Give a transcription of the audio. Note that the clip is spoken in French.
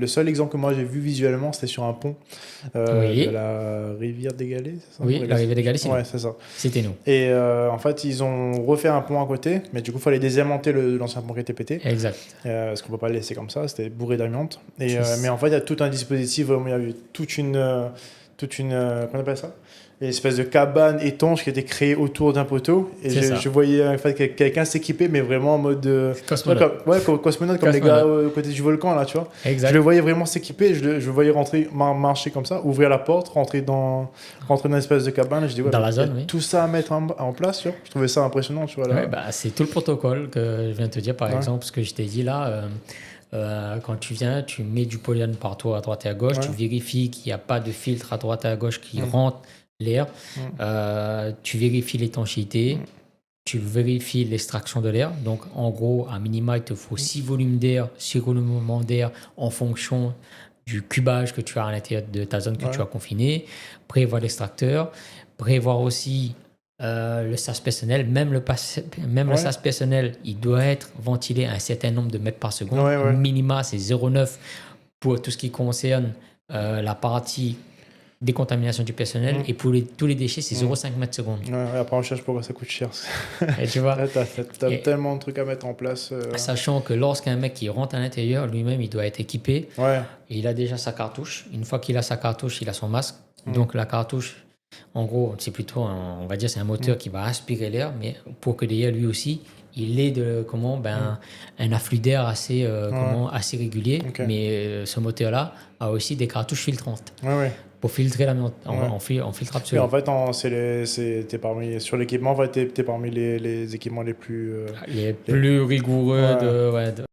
Le seul exemple que moi j'ai vu visuellement, c'était sur un pont de la rivière des Galets, c'est ça? Oui, la rivière des Galets, c'est nous. Ouais, c'est ça. C'était nous. Et en fait, ils ont refait un pont à côté, mais du coup, il fallait désamorter l'ancien pont qui était pété. Exact. Parce qu'on ne peut pas le laisser comme ça, c'était bourré d'amiante. Mais C'est- en fait, il y a tout un dispositif, vraiment, il y avait comment on appelle ça? Une espèce de cabane étanche qui était créée autour d'un poteau. Et C'est ça. je voyais en fait quelqu'un s'équiper, mais vraiment en mode. Cosmonaute. Comme cosmonaute, comme les gars aux côté du volcan, là, tu vois. Exact. Je le voyais vraiment s'équiper, je le voyais rentrer, marcher comme ça, ouvrir la porte, rentrer dans une espèce de cabane. Et je dis, ouais, Dans la il y a zone, oui. tout ça à mettre en place, tu vois. Je trouvais ça impressionnant, tu vois. Là. Ouais, bah, c'est tout le protocole que je viens de te dire, par exemple, ce que je t'ai dit là. Quand tu viens, tu mets du polyen partout à droite et à gauche, tu vérifies qu'il n'y a pas de filtre à droite et à gauche qui rentre l'air, tu vérifies l'étanchéité, tu vérifies l'extraction de l'air. Donc, en gros, à minima, il te faut 6 volumes d'air, 6 roulements d'air en fonction du cubage que tu as à l'intérieur de ta zone que tu as confinée. Prévoir l'extracteur, prévoir aussi le sas personnel. Même le sas personnel, il doit être ventilé à un certain nombre de mètres par seconde. Minima, c'est 0,9 pour tout ce qui concerne la partie décontamination du personnel, et pour tous les déchets, c'est 0,5 mètres seconde. Ouais, après, on cherche pourquoi ça coûte cher. Et tu vois, t'as tellement de trucs à mettre en place. Sachant que lorsqu'un mec qui rentre à l'intérieur, lui-même, il doit être équipé. Ouais. Et il a déjà sa cartouche. Une fois qu'il a sa cartouche, il a son masque. Donc la cartouche, en gros, c'est plutôt, on va dire, c'est un moteur qui va aspirer l'air, mais pour que derrière lui aussi, il ait un afflux d'air assez régulier. Okay. Mais ce moteur-là a aussi des cartouches filtrantes. Ouais. Pour filtrer l'amiante, on filtre absolument. Et en fait, t'es parmi, sur l'équipement, en fait, t'es parmi les équipements les plus les plus rigoureux